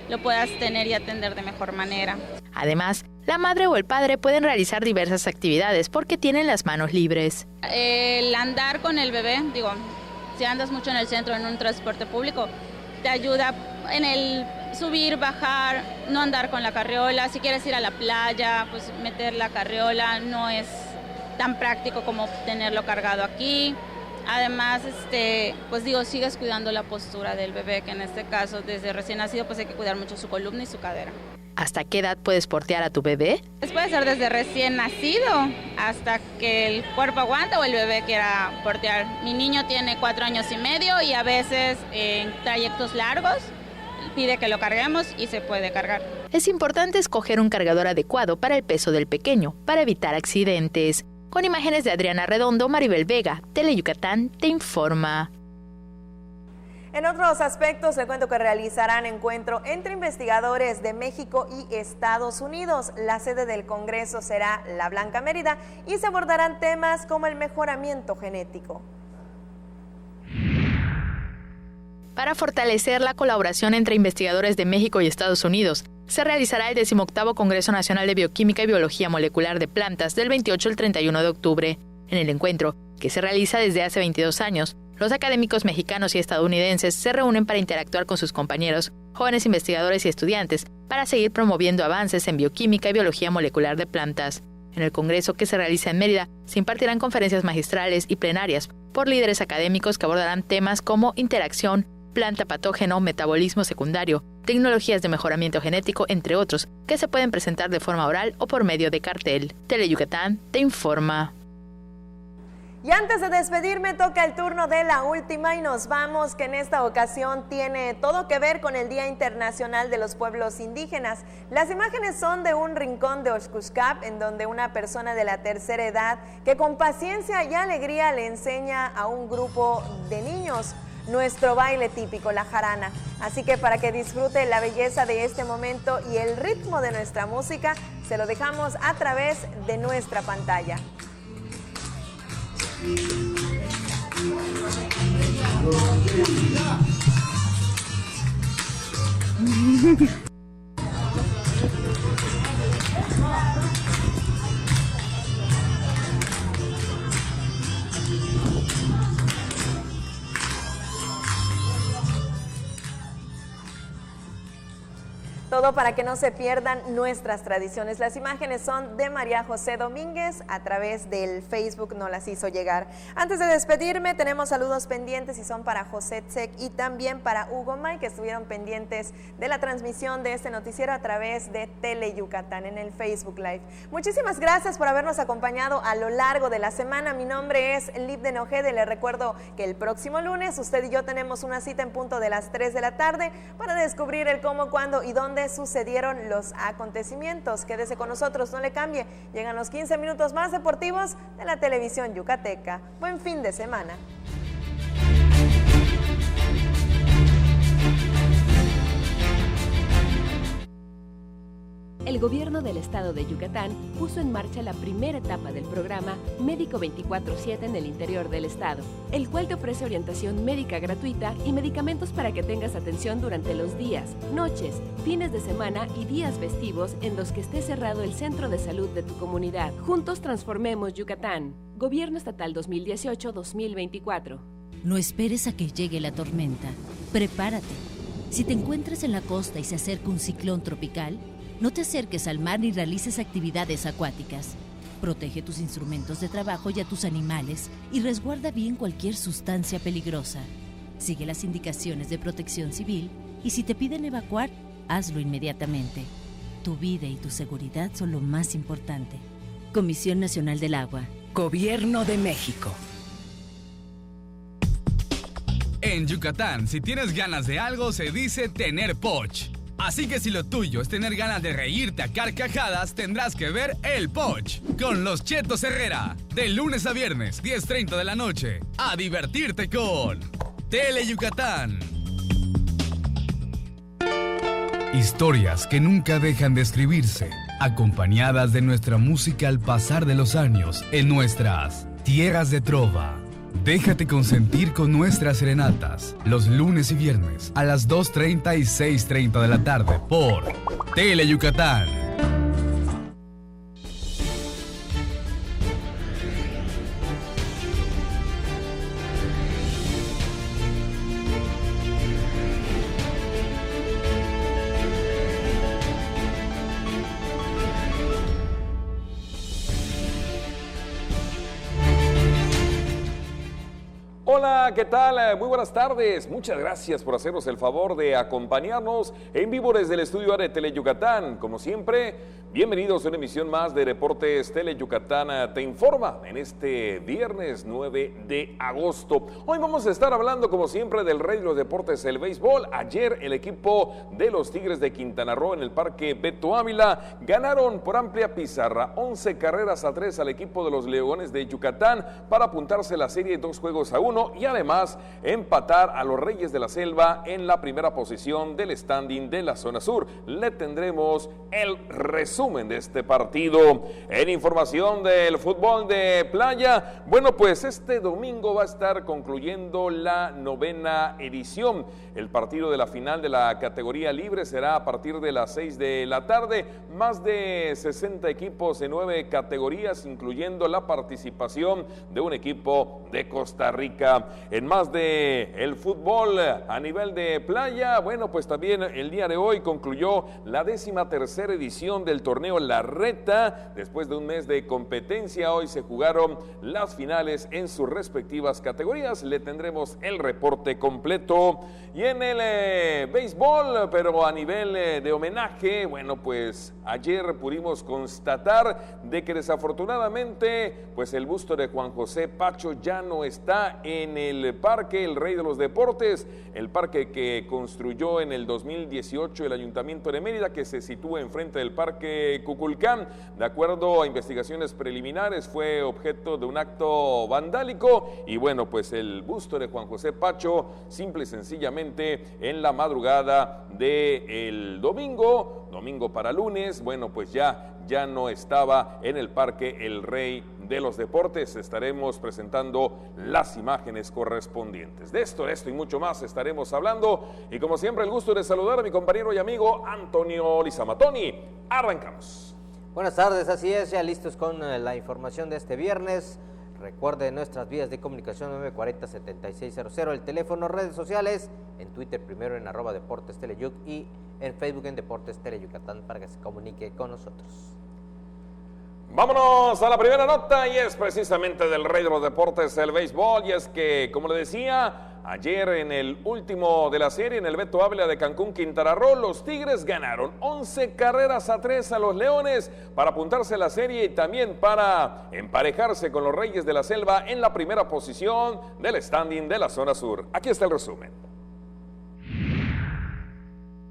lo puedas tener y atender de mejor manera. Además, la madre o el padre pueden realizar diversas actividades porque tienen las manos libres. El andar con el bebé, si andas mucho en el centro, en un transporte público, te ayuda en el subir, bajar, no andar con la carriola. Si quieres ir a la playa, pues meter la carriola no es tan práctico como tenerlo cargado aquí. Además, sigues cuidando la postura del bebé, que en este caso, desde recién nacido, pues hay que cuidar mucho su columna y su cadera. ¿Hasta qué edad puedes portear a tu bebé? Puede ser desde recién nacido hasta que el cuerpo aguanta o el bebé quiera portear. Mi niño tiene 4 años y medio y a veces en trayectos largos pide que lo carguemos y se puede cargar. Es importante escoger un cargador adecuado para el peso del pequeño, para evitar accidentes. Con imágenes de Adriana Redondo, Maribel Vega, Teleyucatán te informa. En otros aspectos, le cuento que realizarán encuentro entre investigadores de México y Estados Unidos. La sede del Congreso será la Blanca Mérida y se abordarán temas como el mejoramiento genético. Para fortalecer la colaboración entre investigadores de México y Estados Unidos, se realizará el 18º Congreso Nacional de Bioquímica y Biología Molecular de Plantas del 28 al 31 de octubre. En el encuentro, que se realiza desde hace 22 años, los académicos mexicanos y estadounidenses se reúnen para interactuar con sus compañeros, jóvenes investigadores y estudiantes, para seguir promoviendo avances en bioquímica y biología molecular de plantas. En el Congreso, que se realiza en Mérida, se impartirán conferencias magistrales y plenarias por líderes académicos que abordarán temas como interacción, planta patógeno, metabolismo secundario, tecnologías de mejoramiento genético, entre otros, que se pueden presentar de forma oral o por medio de cartel. Teleyucatán te informa. Y antes de despedirme, toca el turno de la última y nos vamos, que en esta ocasión tiene todo que ver con el Día Internacional de los Pueblos Indígenas. Las imágenes son de un rincón de Oxcuscap, en donde una persona de la tercera edad, que con paciencia y alegría le enseña a un grupo de niños. nuestro baile típico, la jarana. Así que para que disfrute la belleza de este momento y el ritmo de nuestra música, se lo dejamos a través de nuestra pantalla. Todo para que no se pierdan nuestras tradiciones. Las imágenes son de María José Domínguez, a través del Facebook nos las hizo llegar. Antes de despedirme, tenemos saludos pendientes y son para José Tsek y también para Hugo May, que estuvieron pendientes de la transmisión de este noticiero a través de Tele Yucatán en el Facebook Live. Muchísimas gracias por habernos acompañado a lo largo de la semana. Mi nombre es Lip de Nojede. Les recuerdo que el próximo lunes usted y yo tenemos una cita en punto de las 3 de la tarde para descubrir el cómo, cuándo y dónde sucedieron los acontecimientos. Quédese con nosotros, no le cambie. Llegan los 15 minutos más deportivos de la televisión yucateca. Buen fin de semana. El gobierno del estado de Yucatán puso en marcha la primera etapa del programa Médico 24/7 en el interior del estado, el cual te ofrece orientación médica gratuita y medicamentos para que tengas atención durante los días, noches, fines de semana y días festivos en los que esté cerrado el centro de salud de tu comunidad. Juntos transformemos Yucatán. Gobierno Estatal 2018-2024. No esperes a que llegue la tormenta. Prepárate. Si te encuentras en la costa y se acerca un ciclón tropical, no te acerques al mar ni realices actividades acuáticas. Protege tus instrumentos de trabajo y a tus animales y resguarda bien cualquier sustancia peligrosa. Sigue las indicaciones de Protección Civil y si te piden evacuar, hazlo inmediatamente. Tu vida y tu seguridad son lo más importante. Comisión Nacional del Agua. Gobierno de México. En Yucatán, si tienes ganas de algo, se dice tener poch. Así que si lo tuyo es tener ganas de reírte a carcajadas, tendrás que ver El Poch con los Chetos Herrera. De lunes a viernes, 10:30 de la noche. A divertirte con Tele Yucatán. Historias que nunca dejan de escribirse, acompañadas de nuestra música al pasar de los años en nuestras tierras de trova. Déjate consentir con nuestras serenatas, los lunes y viernes a las 2:30 y 6:30 de la tarde por Tele Yucatán. Hola, ¿qué tal? Muy buenas tardes. Muchas gracias por hacernos el favor de acompañarnos en vivo desde el estudio de Tele Yucatán. Como siempre, bienvenidos a una emisión más de Deportes Tele Yucatán Te Informa en este viernes 9 de agosto. Hoy vamos a estar hablando, como siempre, del rey de los deportes, el béisbol. Ayer el equipo de los Tigres de Quintana Roo en el Parque Beto Ávila ganaron por amplia pizarra 11-3 al equipo de los Leones de Yucatán para apuntarse la serie 2-1 y además empatar a los Reyes de la Selva en la primera posición del standing de la zona sur. Le tendremos el resumen de este partido. En información del fútbol de playa, bueno, pues este domingo va a estar concluyendo la 9ª edición. El partido de la final de la categoría libre será a partir de las 6 de la tarde. Más de 60 equipos en 9 categorías, incluyendo la participación de un equipo de Costa Rica. En más de el fútbol a nivel de playa, bueno, pues también el día de hoy concluyó la 13ª edición del torneo La Reta. Después de un mes de competencia, hoy se jugaron las finales en sus respectivas categorías. Le tendremos el reporte completo. Y en el béisbol, pero a nivel de homenaje, bueno, pues ayer pudimos constatar de que desafortunadamente, pues el busto de Juan José Pacho ya no está en el el parque El Rey de los Deportes, el parque que construyó en el 2018 el Ayuntamiento de Mérida, que se sitúa enfrente del Parque Cuculcán. De acuerdo a investigaciones preliminares, fue objeto de un acto vandálico y bueno, pues el busto de Juan José Pacho, simple y sencillamente en la madrugada del domingo para lunes, bueno, pues ya no estaba en el Parque El Rey de los Deportes. Estaremos presentando las imágenes correspondientes. De esto y mucho más estaremos hablando. Y como siempre, el gusto de saludar a mi compañero y amigo Antonio Lizama. Tony, arrancamos. Buenas tardes, así es, ya listos con la información de este viernes. Recuerden nuestras vías de comunicación 940-7600, el teléfono, redes sociales, en Twitter primero en @DeportesTeleYuc y en Facebook en Deportes Tele Yucatán para que se comunique con nosotros. Vámonos a la primera nota y es precisamente del Rey de los Deportes, el béisbol, y es que, como le decía, ayer en el último de la serie, en el Beto Ávila de Cancún, Quintana Roo, los Tigres ganaron 11-3 a los Leones para apuntarse a la serie y también para emparejarse con los Reyes de la Selva en la primera posición del standing de la zona sur. Aquí está el resumen.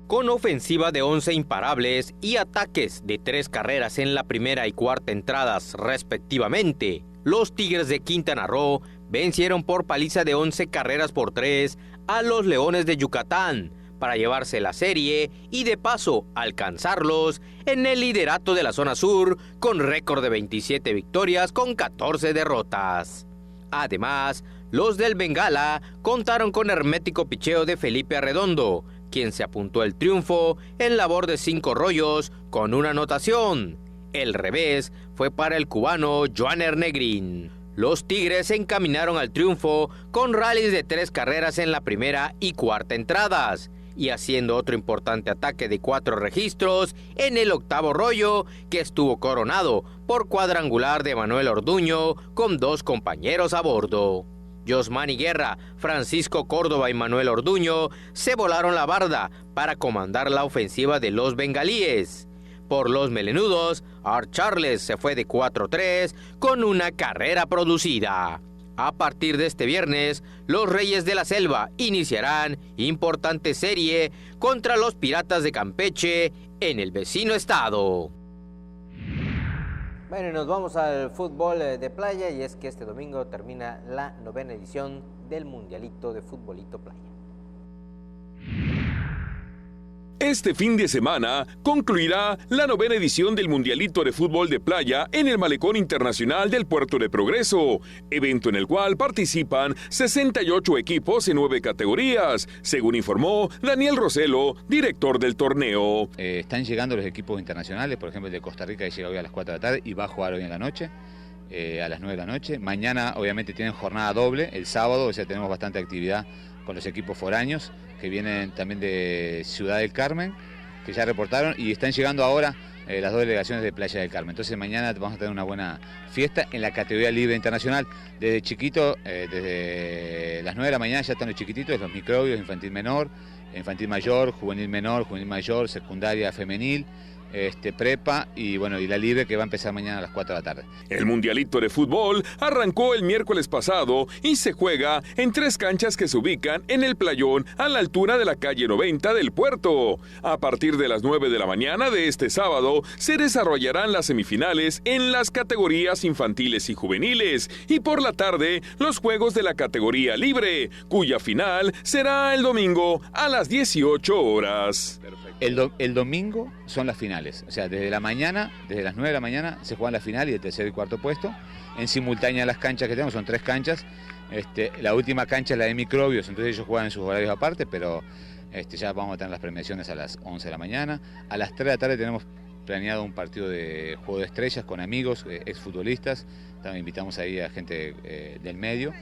Con ofensiva de 11 imparables y ataques de 3 carreras en la primera y cuarta entradas respectivamente, los Tigres de Quintana Roo vencieron por paliza de 11-3 a los Leones de Yucatán para llevarse la serie y de paso alcanzarlos en el liderato de la zona sur con récord de 27 victorias con 14 derrotas. Además, los del Bengala contaron con hermético picheo de Felipe Arredondo, quien se apuntó el triunfo en labor de 5 rollos con una anotación. El revés fue para el cubano Joaner Negrín. Los Tigres se encaminaron al triunfo con rallies de 3 carreras en la primera y cuarta entradas, y haciendo otro importante ataque de 4 registros en el octavo rollo, que estuvo coronado por cuadrangular de Manuel Orduño con 2 compañeros a bordo. Yosmani Guerra, Francisco Córdoba y Manuel Orduño se volaron la barda para comandar la ofensiva de los bengalíes. Por los melenudos, Art Charles se fue de 4-3 con una carrera producida. A partir de este viernes, los Reyes de la Selva iniciarán importante serie contra los Piratas de Campeche en el vecino estado. Bueno, y nos vamos al fútbol de playa, y es que este domingo termina la 9ª edición del Mundialito de Futbolito Playa. Este fin de semana concluirá la 9ª edición del Mundialito de Fútbol de Playa en el Malecón Internacional del Puerto de Progreso, evento en el cual participan 68 equipos en 9 categorías, según informó Daniel Roselo, director del torneo. Están llegando los equipos internacionales, por ejemplo el de Costa Rica que llega hoy a las 4 de la tarde y va a jugar hoy en la noche, a las 9 de la noche. Mañana obviamente tienen jornada doble, el sábado, o sea, tenemos bastante actividad con los equipos foráneos que vienen también de Ciudad del Carmen, que ya reportaron, y están llegando ahora las 2 delegaciones de Playa del Carmen. Entonces mañana vamos a tener una buena fiesta en la categoría libre internacional. Desde chiquito, desde las 9 de la mañana ya están los chiquititos, los microbios, infantil menor, infantil mayor, juvenil menor, juvenil mayor, secundaria femenil, prepa y bueno, y la libre que va a empezar mañana a las 4 de la tarde. El Mundialito de Fútbol arrancó el miércoles pasado y se juega en 3 canchas que se ubican en el playón a la altura de la calle 90 del puerto. A partir de las 9 de la mañana de este sábado se desarrollarán las semifinales en las categorías infantiles y juveniles, y por la tarde los juegos de la categoría libre, cuya final será el domingo a las 18 horas. El domingo son las finales, o sea, desde la mañana, desde las 9 de la mañana se juegan la final y el tercer y cuarto puesto. En simultánea las canchas que tenemos son 3 canchas. La última cancha es la de microbios, entonces ellos juegan en sus horarios aparte, pero ya vamos a tener las premiaciones a las 11 de la mañana. A las 3 de la tarde tenemos planeado un partido de juego de estrellas con amigos, exfutbolistas. También invitamos ahí a gente del medio.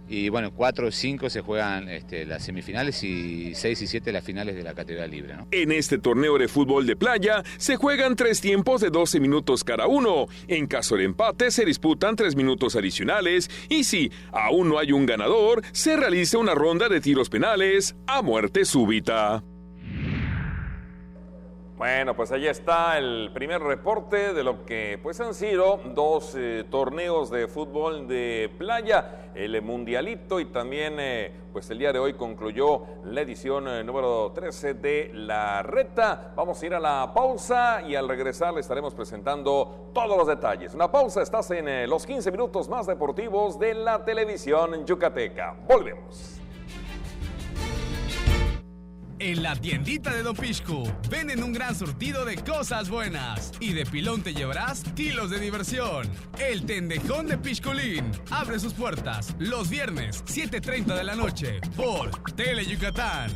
Y bueno, 4 o 5 se juegan las semifinales y 6 y 7 las finales de la categoría libre, ¿no? En este torneo de fútbol de playa se juegan 3 tiempos de 12 minutos cada uno. En caso de empate se disputan 3 minutos adicionales y si aún no hay un ganador, se realiza una ronda de tiros penales a muerte súbita. Bueno, pues allá está el primer reporte de lo que pues han sido dos torneos de fútbol de playa, el Mundialito, y también pues el día de hoy concluyó la edición número 13 de La Reta. Vamos a ir a la pausa y al regresar le estaremos presentando todos los detalles. Una pausa, estás en los 15 minutos más deportivos de la televisión yucateca. Volvemos. En la tiendita de Don Pixcu venden un gran surtido de cosas buenas y de pilón te llevarás kilos de diversión. El Tendejón de Pixculín abre sus puertas los viernes 7:30 de la noche por Tele Yucatán.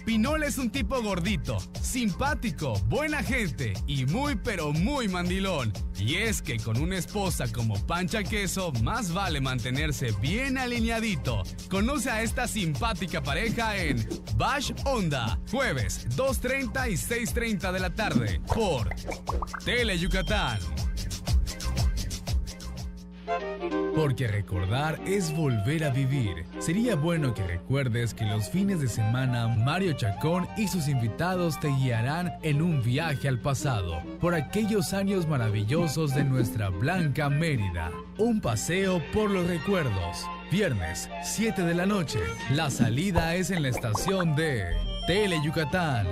Pinol es un tipo gordito, simpático, buena gente y muy pero muy mandilón. Y es que con una esposa como Pancha Queso, más vale mantenerse bien alineadito. Conoce a esta simpática pareja en Bash Onda, jueves 2:30 y 6:30 de la tarde por Tele Yucatán. Porque recordar es volver a vivir. Sería bueno que recuerdes que los fines de semana Mario Chacón y sus invitados te guiarán en un viaje al pasado, por aquellos años maravillosos de nuestra blanca Mérida. Un paseo por los recuerdos. Viernes, 7 de la noche. La salida es en la estación de Tele Yucatán.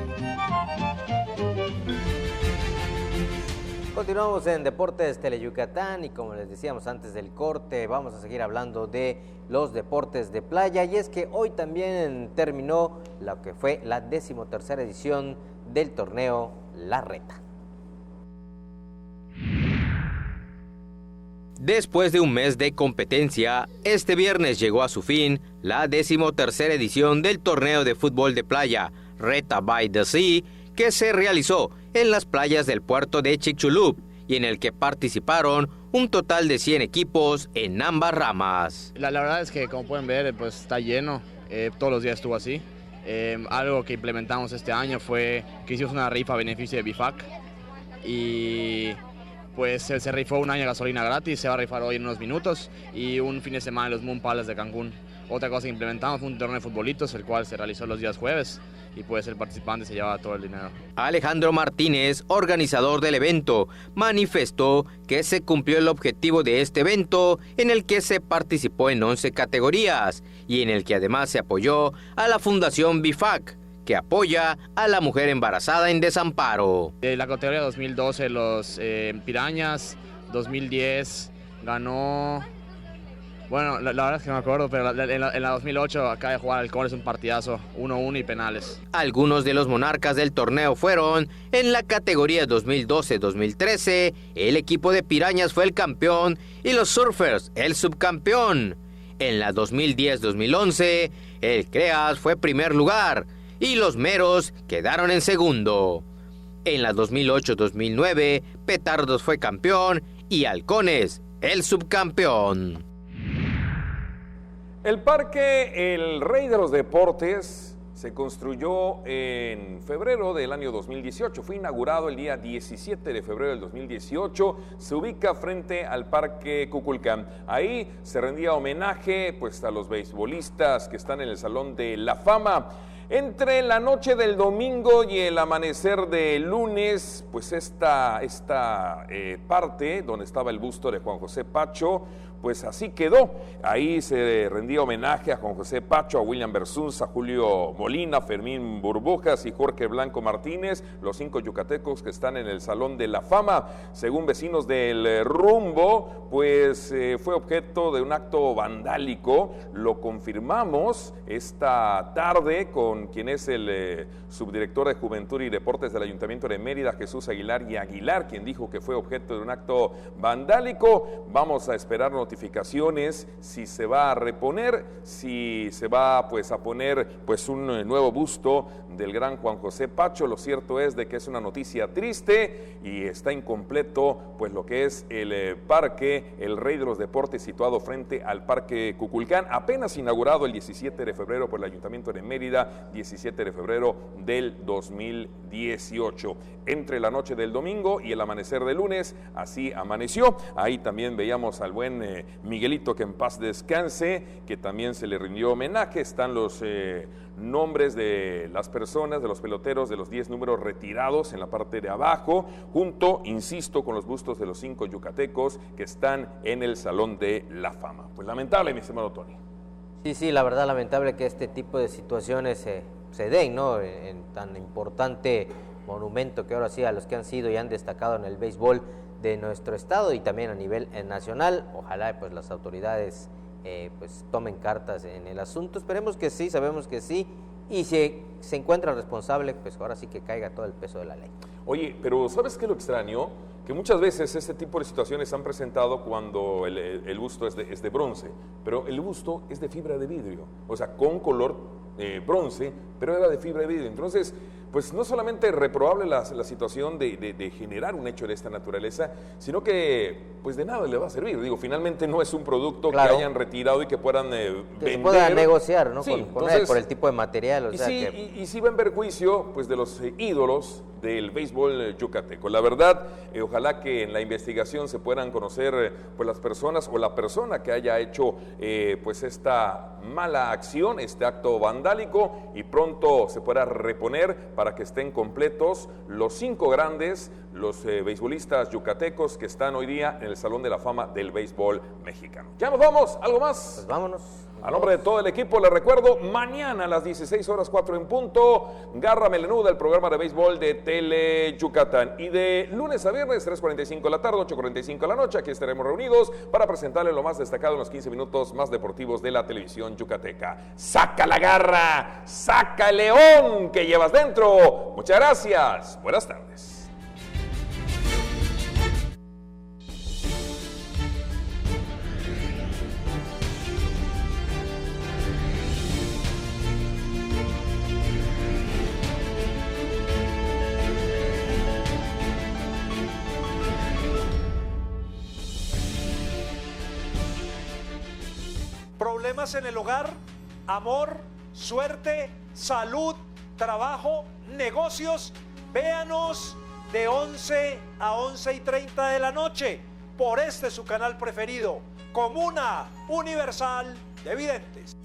Continuamos en Deportes Tele Yucatán y como les decíamos antes del corte, vamos a seguir hablando de los deportes de playa, y es que hoy también terminó lo que fue la 13ª edición del torneo La Reta. Después de un mes de competencia, este viernes llegó a su fin la 13ª edición del torneo de fútbol de playa Reta by the Sea, que se realizó en las playas del puerto de Chicxulub y en el que participaron un total de 100 equipos en ambas ramas. La verdad es que, como pueden ver, pues está lleno, todos los días estuvo así. Algo que implementamos este año fue que hicimos una rifa a beneficio de BIFAC y pues se rifó un año de gasolina gratis, se va a rifar hoy en unos minutos, y un fin de semana en los Moon Palace de Cancún. Otra cosa que implementamos fue un torneo de futbolitos, el cual se realizó los días jueves, y pues el participante se llevaba todo el dinero. Alejandro Martínez, organizador del evento, manifestó que se cumplió el objetivo de este evento, en el que se participó en 11 categorías y en el que además se apoyó a la Fundación BIFAC, que apoya a la mujer embarazada en desamparo. De la categoría 2012 los Pirañas, 2010 ganó... Bueno, la verdad es que no me acuerdo, pero en la 2008 acaba de jugar Halcones un partidazo, 1-1 y penales. Algunos de los monarcas del torneo fueron: en la categoría 2012-2013, el equipo de Pirañas fue el campeón y los Surfers el subcampeón. En la 2010-2011, el CREAS fue primer lugar y los Meros quedaron en segundo. En la 2008-2009, Petardos fue campeón y Halcones el subcampeón. El Parque El Rey de los Deportes se construyó en febrero del año 2018. Fue inaugurado el día 17 de febrero del 2018. Se ubica frente al Parque Kukulcán. Ahí se rendía homenaje pues, a los beisbolistas que están en el Salón de la Fama. Entre la noche del domingo y el amanecer del lunes, pues esta parte donde estaba el busto de Juan José Pacho, pues así quedó. Ahí se rendía homenaje a Juan José Pacho, a William Bersunz, a Julio Molina, Fermín Burbujas y Jorge Blanco Martínez, los 5 yucatecos que están en el Salón de la Fama. Según vecinos del Rumbo, pues fue objeto de un acto vandálico. Lo confirmamos esta tarde con quien es el subdirector de Juventud y Deportes del Ayuntamiento de Mérida, Jesús Aguilar y Aguilar, quien dijo que fue objeto de un acto vandálico. Vamos a esperar notificaciones si se va a reponer, si se va pues a poner pues un nuevo busto del gran Juan José Pacho. Lo cierto es de que es una noticia triste y está incompleto pues lo que es el Parque El Rey de los Deportes, situado frente al Parque Kukulcán, apenas inaugurado el 17 de febrero por el Ayuntamiento de Mérida, 17 de febrero del 2018. Entre la noche del domingo y el amanecer del lunes, así amaneció. Ahí también veíamos al buen Miguelito, que en paz descanse, que también se le rindió homenaje. Están los nombres de las personas, de los peloteros, de los 10 números retirados en la parte de abajo, junto, insisto, con los bustos de los 5 yucatecos que están en el Salón de la Fama. Pues lamentable, mi estimado Tony. Sí, la verdad lamentable que este tipo de situaciones se den, ¿no? En tan importante monumento que ahora sí a los que han sido y han destacado en el béisbol de nuestro estado y también a nivel nacional. Ojalá pues las autoridades pues tomen cartas en el asunto. Esperemos que sí, sabemos que sí, y si se encuentra responsable, pues ahora sí que caiga todo el peso de la ley. Oye, pero ¿sabes qué es lo extraño? Que muchas veces este tipo de situaciones se han presentado cuando el busto es de bronce, pero el busto es de fibra de vidrio, o sea, con color bronce, pero era de fibra de vidrio. Entonces, pues no solamente es reprobable la situación de generar un hecho de esta naturaleza, sino que pues de nada le va a servir. Digo, finalmente no es un producto que hayan retirado y que puedan vender. Se pueda negociar, ¿no? Sí, con él por el tipo de material. Y sí va en perjuicio pues, de los ídolos del béisbol yucateco. La verdad, ojalá que en la investigación se puedan conocer pues, las personas o la persona que haya hecho pues esta mala acción, este acto vandálico, y pronto se pueda reponer para que estén completos los 5 grandes, los beisbolistas yucatecos que están hoy día en el Salón de la Fama del béisbol mexicano. ¿Ya nos vamos? ¿Algo más? Pues vámonos. A nombre de todo el equipo les recuerdo, mañana a las 16:04 en punto, Garra Melenuda, el programa de béisbol de Tele Yucatán. Y de lunes a viernes, 3:45 de la tarde, 8:45 de la noche, aquí estaremos reunidos para presentarles lo más destacado en los 15 minutos más deportivos de la televisión yucateca. ¡Saca la garra! ¡Saca el león que llevas dentro! Muchas gracias. Buenas tardes. Problemas en el hogar, amor, suerte, salud, trabajo, negocios. Véanos de 11 a 11:30 de la noche por su canal preferido, Comuna Universal de Videntes.